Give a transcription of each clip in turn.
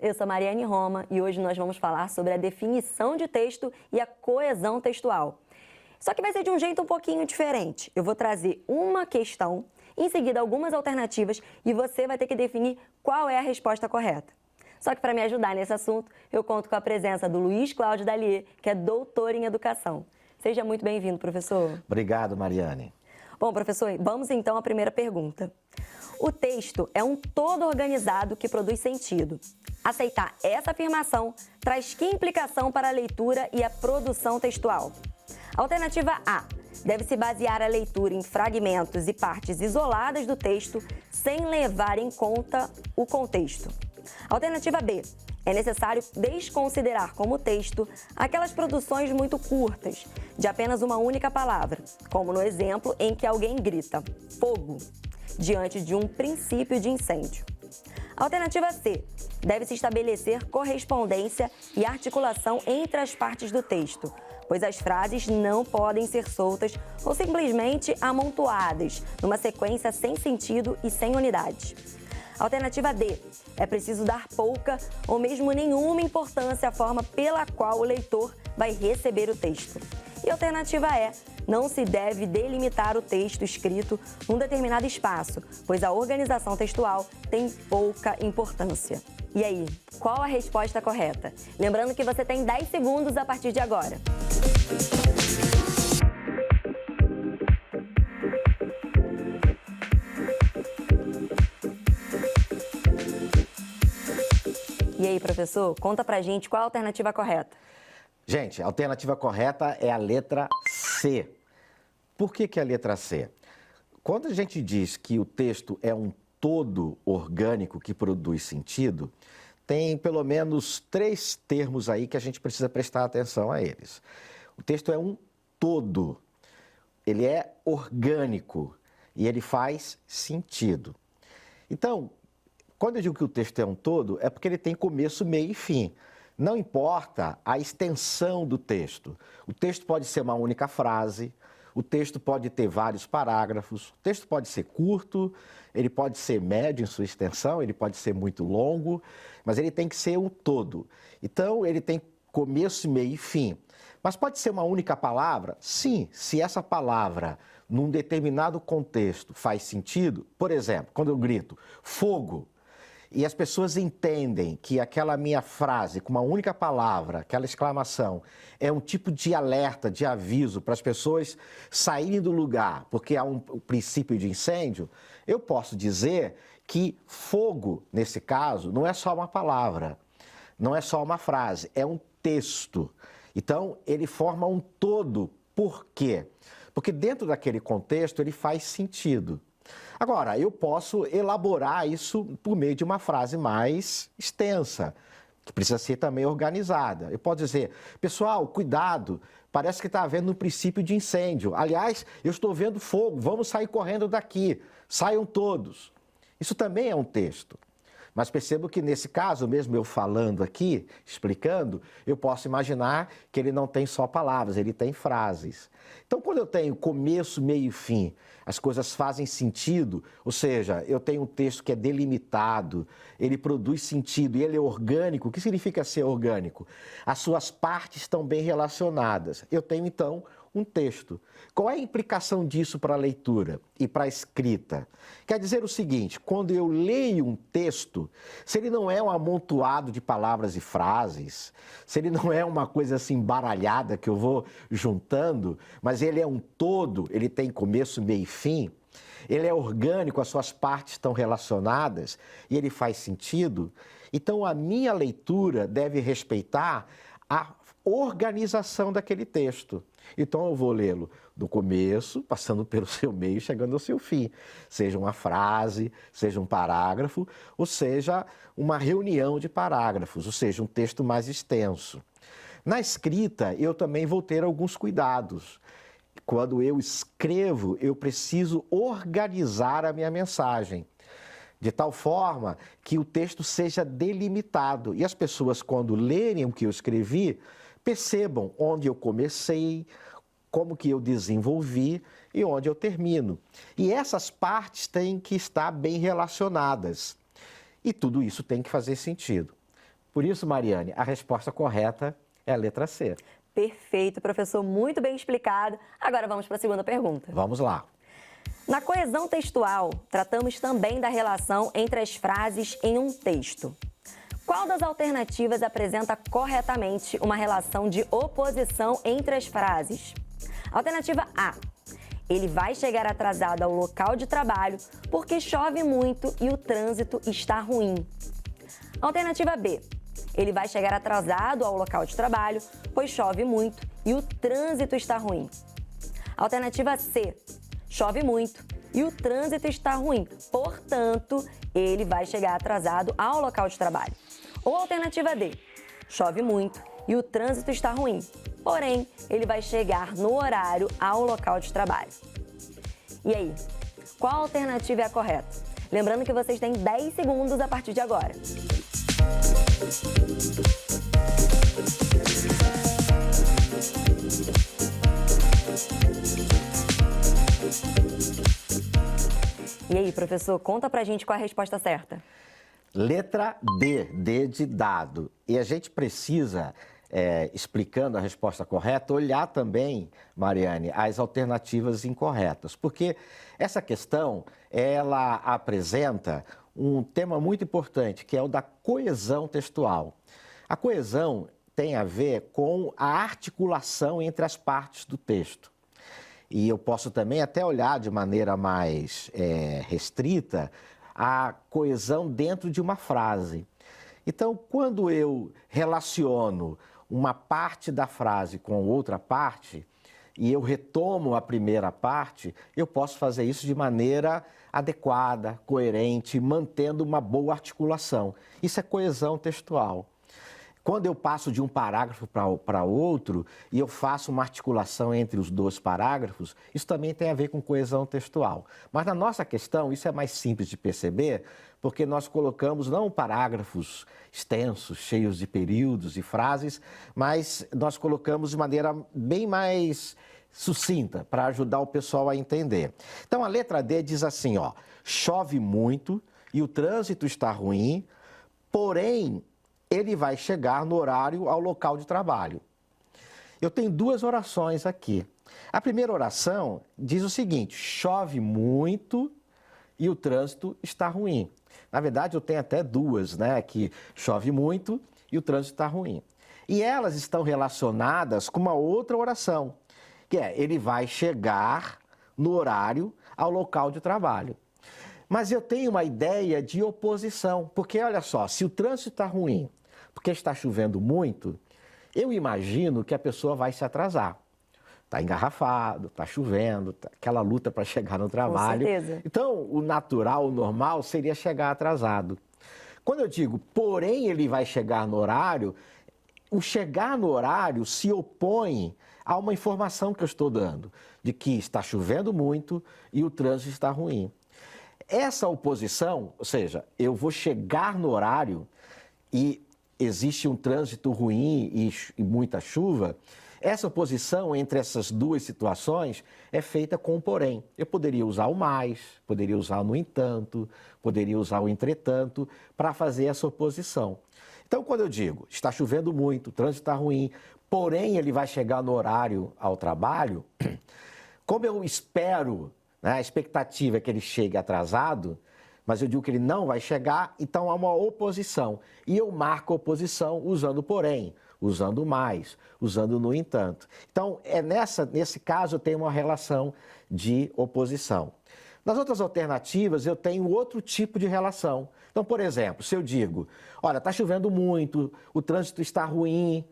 eu sou Mariane Roma e hoje nós vamos falar sobre a definição de texto e a coesão textual. Só que vai ser de um jeito um pouquinho diferente. Eu vou trazer uma questão, em seguida algumas alternativas e você vai ter que definir qual é a resposta correta. Só que para me ajudar nesse assunto, eu conto com a presença do Luiz Cláudio Dallier, que é doutor em educação. Seja muito bem-vindo, professor. Obrigado, Mariane. Bom, professor, vamos então à primeira pergunta. O texto é um todo organizado que produz sentido. Aceitar essa afirmação traz que implicação para a leitura e a produção textual? Alternativa A. Deve-se basear a leitura em fragmentos e partes isoladas do texto sem levar em conta o contexto. Alternativa B. É necessário desconsiderar como texto aquelas produções muito curtas, de apenas uma única palavra, como no exemplo em que alguém grita "fogo" diante de um princípio de incêndio. Alternativa C. Deve-se estabelecer correspondência e articulação entre as partes do texto, pois as frases não podem ser soltas ou simplesmente amontoadas, numa sequência sem sentido e sem unidade. Alternativa D. É preciso dar pouca ou mesmo nenhuma importância à forma pela qual o leitor vai receber o texto. E alternativa E. Não se deve delimitar o texto escrito num determinado espaço, pois a organização textual tem pouca importância. E aí, qual a resposta correta? Lembrando que você tem 10 segundos a partir de agora. E aí, professor, conta pra gente qual a alternativa correta. Gente, a alternativa correta é a letra C. Por que a letra C? Quando a gente diz que o texto é um todo orgânico que produz sentido, tem pelo menos 3 termos aí que a gente precisa prestar atenção a eles. O texto é um todo, ele é orgânico e ele faz sentido. Então, quando eu digo que o texto é um todo, é porque ele tem começo, meio e fim. Não importa a extensão do texto. O texto pode ser uma única frase, o texto pode ter vários parágrafos, o texto pode ser curto, ele pode ser médio em sua extensão, ele pode ser muito longo, mas ele tem que ser um todo. Então, ele tem começo, meio e fim. Mas pode ser uma única palavra? Sim, se essa palavra, num determinado contexto, faz sentido. Por exemplo, quando eu grito fogo, e as pessoas entendem que aquela minha frase, com uma única palavra, aquela exclamação, é um tipo de alerta, de aviso para as pessoas saírem do lugar, porque há um princípio de incêndio, eu posso dizer que fogo, nesse caso, não é só uma palavra, não é só uma frase, é um texto. Então, ele forma um todo. Por quê? Porque dentro daquele contexto ele faz sentido. Agora, eu posso elaborar isso por meio de uma frase mais extensa, que precisa ser também organizada. Eu posso dizer, pessoal, cuidado, parece que está havendo um princípio de incêndio. Aliás, eu estou vendo fogo, vamos sair correndo daqui, saiam todos. Isso também é um texto. Mas percebo que nesse caso, mesmo eu falando aqui, explicando, eu posso imaginar que ele não tem só palavras, ele tem frases. Então, quando eu tenho começo, meio e fim, as coisas fazem sentido, ou seja, eu tenho um texto que é delimitado, ele produz sentido e ele é orgânico. O que significa ser orgânico? As suas partes estão bem relacionadas. Eu tenho, então, um texto. Qual é a implicação disso para a leitura e para a escrita? Quer dizer o seguinte, quando eu leio um texto, se ele não é um amontoado de palavras e frases, se ele não é uma coisa assim baralhada que eu vou juntando, mas ele é um todo, ele tem começo, meio e fim, ele é orgânico, as suas partes estão relacionadas e ele faz sentido, então a minha leitura deve respeitar a organização daquele texto. Então eu vou lê-lo do começo, passando pelo seu meio, chegando ao seu fim. Seja uma frase, seja um parágrafo, ou seja uma reunião de parágrafos, ou seja, um texto mais extenso. Na escrita, eu também vou ter alguns cuidados. Quando eu escrevo, eu preciso organizar a minha mensagem, de tal forma que o texto seja delimitado. E as pessoas, quando lerem o que eu escrevi, percebam onde eu comecei, como que eu desenvolvi e onde eu termino. E essas partes têm que estar bem relacionadas. E tudo isso tem que fazer sentido. Por isso, Mariane, a resposta correta é a letra C. Perfeito, professor, muito bem explicado. Agora vamos para a segunda pergunta. Vamos lá. Na coesão textual, tratamos também da relação entre as frases em um texto. Qual das alternativas apresenta corretamente uma relação de oposição entre as frases? Alternativa A. Ele vai chegar atrasado ao local de trabalho porque chove muito e o trânsito está ruim. Alternativa B. Ele vai chegar atrasado ao local de trabalho pois chove muito e o trânsito está ruim. Alternativa C. Chove muito e o trânsito está ruim, portanto, ele vai chegar atrasado ao local de trabalho. Ou alternativa D. Chove muito e o trânsito está ruim, porém, ele vai chegar no horário ao local de trabalho. E aí, qual alternativa é a correta? Lembrando que vocês têm 10 segundos a partir de agora. E aí, professor, conta pra gente qual é a resposta certa. Letra D, D de dado. E a gente precisa, explicando a resposta correta, olhar também, Mariane, as alternativas incorretas. Porque essa questão, ela apresenta um tema muito importante, que é o da coesão textual. A coesão tem a ver com a articulação entre as partes do texto. E eu posso também até olhar de maneira mais restrita a coesão dentro de uma frase. Então, quando eu relaciono uma parte da frase com outra parte e eu retomo a primeira parte, eu posso fazer isso de maneira adequada, coerente, mantendo uma boa articulação. Isso é coesão textual. Quando eu passo de um parágrafo para outro e eu faço uma articulação entre os dois parágrafos, isso também tem a ver com coesão textual. Mas na nossa questão, isso é mais simples de perceber, porque nós colocamos não parágrafos extensos, cheios de períodos e frases, mas nós colocamos de maneira bem mais sucinta, para ajudar o pessoal a entender. Então, a letra D diz assim, ó, chove muito e o trânsito está ruim, porém, ele vai chegar no horário ao local de trabalho. Eu tenho duas orações aqui. A primeira oração diz o seguinte, chove muito e o trânsito está ruim. Na verdade, eu tenho até duas, né? Que chove muito e o trânsito está ruim. E elas estão relacionadas com uma outra oração, que é, ele vai chegar no horário ao local de trabalho. Mas eu tenho uma ideia de oposição, porque olha só, se o trânsito está ruim, porque está chovendo muito, eu imagino que a pessoa vai se atrasar. Está engarrafado, está chovendo, aquela luta para chegar no trabalho. Com certeza. Então, o natural, o normal, seria chegar atrasado. Quando eu digo, porém ele vai chegar no horário, o chegar no horário se opõe a uma informação que eu estou dando, de que está chovendo muito e o trânsito está ruim. Essa oposição, ou seja, eu vou chegar no horário e existe um trânsito ruim e muita chuva, essa oposição entre essas duas situações é feita com o porém. Eu poderia usar o mais, poderia usar o no entanto, poderia usar o entretanto para fazer essa oposição. Então, quando eu digo, está chovendo muito, o trânsito está ruim, porém ele vai chegar no horário ao trabalho, como eu espero, né, a expectativa é que ele chegue atrasado, mas eu digo que ele não vai chegar, então há uma oposição. E eu marco a oposição usando porém, usando mais, usando no entanto. Então, nesse caso, eu tenho uma relação de oposição. Nas outras alternativas, eu tenho outro tipo de relação. Então, por exemplo, se eu digo, olha, está chovendo muito, o trânsito está ruim,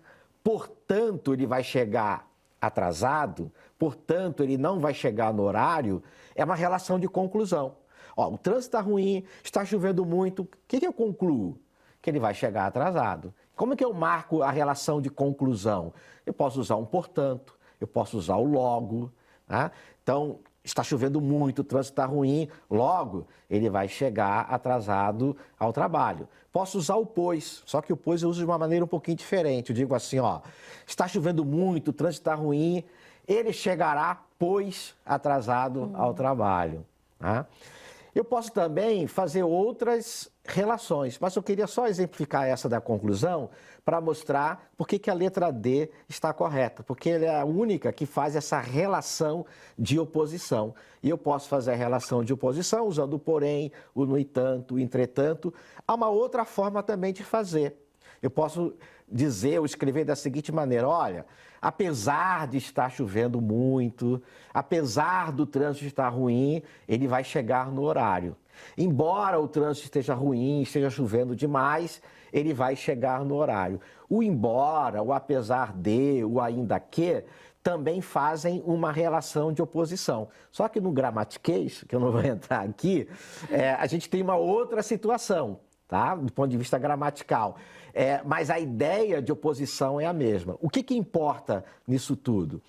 portanto, ele vai chegar atrasado, portanto, ele não vai chegar no horário, é uma relação de conclusão. Ó, o trânsito está ruim, está chovendo muito, o que eu concluo? Que ele vai chegar atrasado. Como é que eu marco a relação de conclusão? Eu posso usar um portanto, eu posso usar o logo, né? Então, está chovendo muito, o trânsito está ruim, logo ele vai chegar atrasado ao trabalho. Posso usar o pois, só que o pois eu uso de uma maneira um pouquinho diferente. Eu digo assim, ó, está chovendo muito, o trânsito está ruim, ele chegará, pois, atrasado ao trabalho. Tá? Eu posso também fazer outras relações. Mas eu queria só exemplificar essa da conclusão para mostrar por que a letra D está correta, porque ela é a única que faz essa relação de oposição. E eu posso fazer a relação de oposição usando o porém, o no entanto, o entretanto. Há uma outra forma também de fazer. Eu posso dizer ou escrever da seguinte maneira: olha, apesar de estar chovendo muito, apesar do trânsito estar ruim, ele vai chegar no horário. Embora o trânsito esteja ruim, esteja chovendo demais, ele vai chegar no horário. O embora, o apesar de, o ainda que, também fazem uma relação de oposição. Só que no gramatiquês, que eu não vou entrar aqui, a gente tem uma outra situação, tá? Do ponto de vista gramatical. Mas a ideia de oposição é a mesma. O que importa nisso tudo?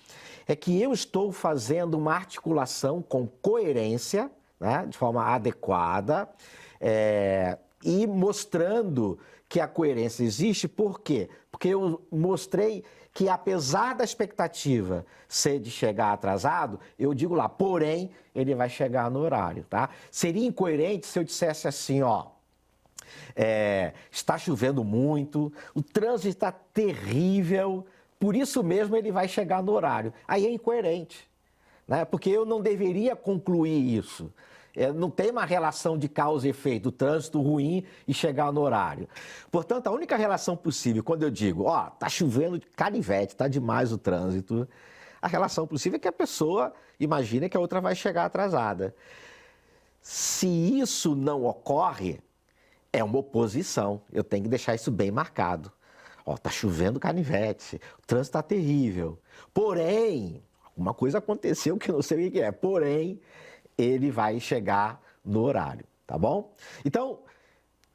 É que eu estou fazendo uma articulação com coerência, né, de forma adequada, e mostrando que a coerência existe. Por quê? Porque eu mostrei que, apesar da expectativa ser de chegar atrasado, eu digo lá, porém, ele vai chegar no horário, tá? Seria incoerente se eu dissesse assim, ó, está chovendo muito, o trânsito está terrível, por isso mesmo ele vai chegar no horário. Aí é incoerente, né? Porque eu não deveria concluir isso. Não tem uma relação de causa e efeito, o trânsito ruim e chegar no horário. Portanto, a única relação possível, quando eu digo, ó, tá chovendo de canivete, tá demais o trânsito, a relação possível é que a pessoa imagine que a outra vai chegar atrasada. Se isso não ocorre, é uma oposição. Eu tenho que deixar isso bem marcado. Ó, tá chovendo canivete, o trânsito tá terrível. Porém, uma coisa aconteceu que eu não sei o que é, porém, ele vai chegar no horário, tá bom? Então,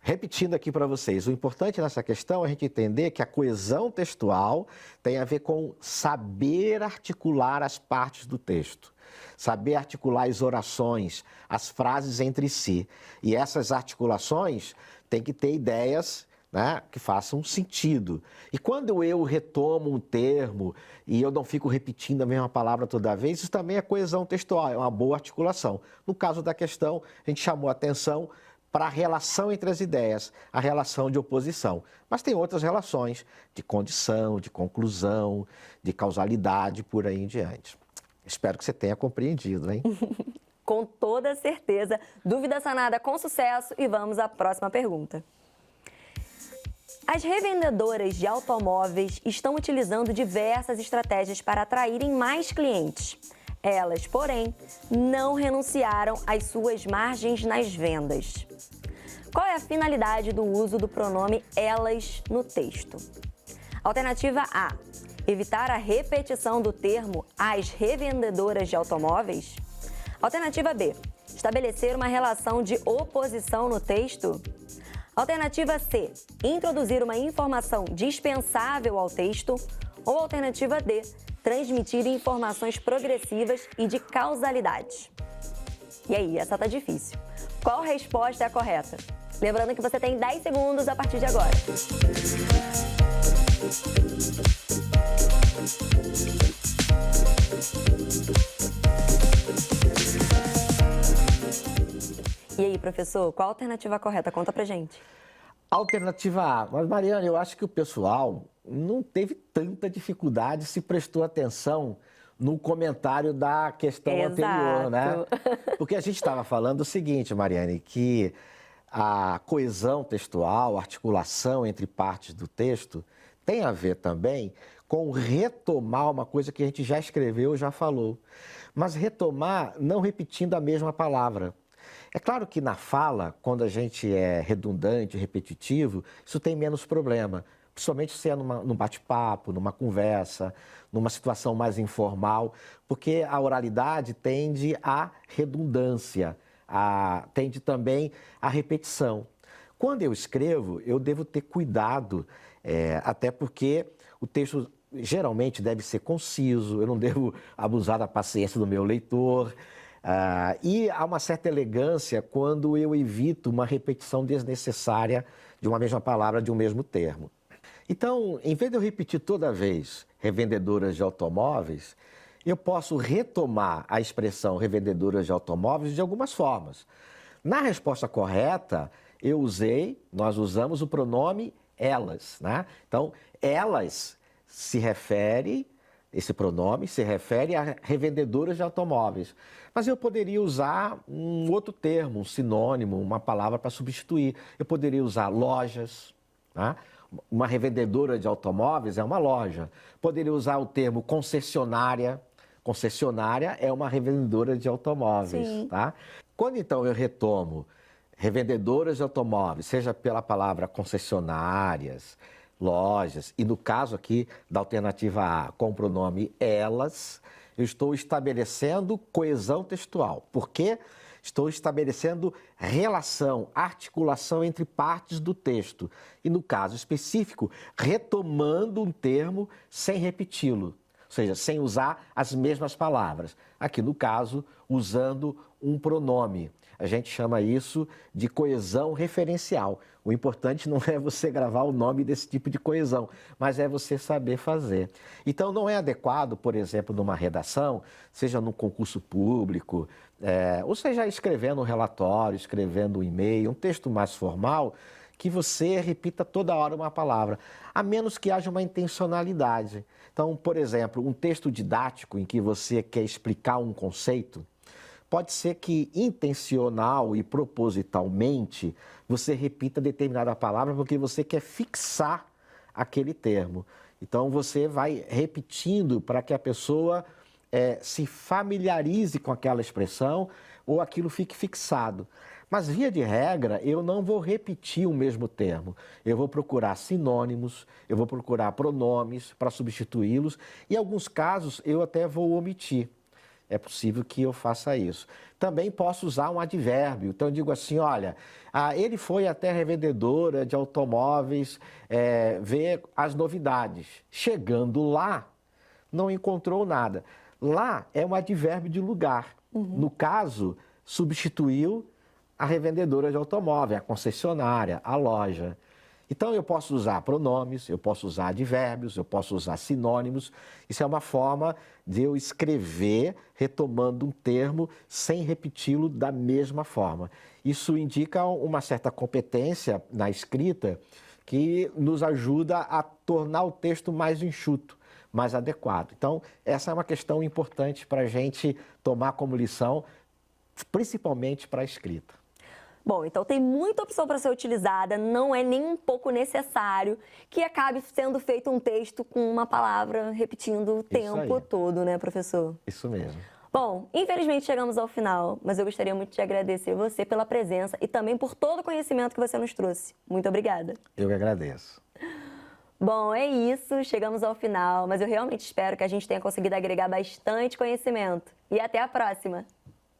repetindo aqui para vocês, o importante nessa questão é a gente entender que a coesão textual tem a ver com saber articular as partes do texto, saber articular as orações, as frases entre si. E essas articulações têm que ter ideias, né, que façam sentido. E quando eu retomo um termo e eu não fico repetindo a mesma palavra toda vez, isso também é coesão textual, é uma boa articulação. No caso da questão, a gente chamou a atenção para a relação entre as ideias, a relação de oposição. Mas tem outras relações de condição, de conclusão, de causalidade, por aí em diante. Espero que você tenha compreendido, hein? Com toda certeza. Dúvida sanada com sucesso e vamos à próxima pergunta. As revendedoras de automóveis estão utilizando diversas estratégias para atraírem mais clientes. Elas, porém, não renunciaram às suas margens nas vendas. Qual é a finalidade do uso do pronome elas no texto? Alternativa A: evitar a repetição do termo as revendedoras de automóveis. Alternativa B: estabelecer uma relação de oposição no texto. Alternativa C: introduzir uma informação dispensável ao texto. Ou alternativa D: transmitir informações progressivas e de causalidade. E aí, essa tá difícil. Qual resposta é a correta? Lembrando que você tem 10 segundos a partir de agora. E aí, professor, qual a alternativa correta? Conta pra gente. Alternativa A. Mas, Mariana, eu acho que o pessoal não teve tanta dificuldade se prestou atenção no comentário da questão anterior, né? Porque a gente estava falando o seguinte, Mariane, que a coesão textual, a articulação entre partes do texto, tem a ver também com retomar uma coisa que a gente já escreveu, já falou. Mas retomar não repetindo a mesma palavra. É claro que na fala, quando a gente é redundante, repetitivo, isso tem menos problema. Principalmente se é num bate-papo, numa conversa, numa situação mais informal, porque a oralidade tende à redundância, tende também à repetição. Quando eu escrevo, eu devo ter cuidado, até porque o texto geralmente deve ser conciso, eu não devo abusar da paciência do meu leitor. E há uma certa elegância quando eu evito uma repetição desnecessária de uma mesma palavra, de um mesmo termo. Então, em vez de eu repetir toda vez revendedoras de automóveis, eu posso retomar a expressão revendedoras de automóveis de algumas formas. Na resposta correta, nós usamos o pronome elas, né? Então, elas esse pronome se refere a revendedoras de automóveis. Mas eu poderia usar um outro termo, um sinônimo, uma palavra para substituir. Eu poderia usar lojas, né? Uma revendedora de automóveis é uma loja. Poderia usar o termo concessionária. Concessionária é uma revendedora de automóveis, Sim. tá? Quando então eu retomo revendedoras de automóveis, seja pela palavra concessionárias, lojas, e no caso aqui da alternativa A, com o pronome elas, eu estou estabelecendo coesão textual. Por quê? Estou estabelecendo relação, articulação entre partes do texto. E no caso específico, retomando um termo sem repeti-lo. Ou seja, sem usar as mesmas palavras. Aqui, no caso, usando um pronome. A gente chama isso de coesão referencial. O importante não é você gravar o nome desse tipo de coesão, mas é você saber fazer. Então, não é adequado, por exemplo, numa redação, seja num concurso público, ou seja, escrevendo um relatório, escrevendo um e-mail, um texto mais formal, que você repita toda hora uma palavra, a menos que haja uma intencionalidade. Então, por exemplo, um texto didático em que você quer explicar um conceito, pode ser que intencional e propositalmente você repita determinada palavra porque você quer fixar aquele termo. Então, você vai repetindo para que a pessoa se familiarize com aquela expressão ou aquilo fique fixado. Mas, via de regra, eu não vou repetir o mesmo termo. Eu vou procurar sinônimos, eu vou procurar pronomes para substituí-los e, em alguns casos, eu até vou omitir. É possível que eu faça isso. Também posso usar um advérbio. Então, eu digo assim, olha, ele foi até a revendedora de automóveis ver as novidades. Chegando lá, não encontrou nada. Lá é um advérbio de lugar. No caso, substituiu a revendedora de automóvel, a concessionária, a loja. Então, eu posso usar pronomes, eu posso usar advérbios, eu posso usar sinônimos. Isso é uma forma de eu escrever retomando um termo sem repeti-lo da mesma forma. Isso indica uma certa competência na escrita que nos ajuda a tornar o texto mais enxuto, mais adequado. Então, essa é uma questão importante para a gente tomar como lição, principalmente para a escrita. Bom, então tem muita opção para ser utilizada, não é nem um pouco necessário que acabe sendo feito um texto com uma palavra repetindo o tempo todo, né, professor? Isso mesmo. Bom, infelizmente chegamos ao final, mas eu gostaria muito de agradecer você pela presença e também por todo o conhecimento que você nos trouxe. Muito obrigada. Eu que agradeço. Bom, é isso, chegamos ao final, mas eu realmente espero que a gente tenha conseguido agregar bastante conhecimento. E até a próxima!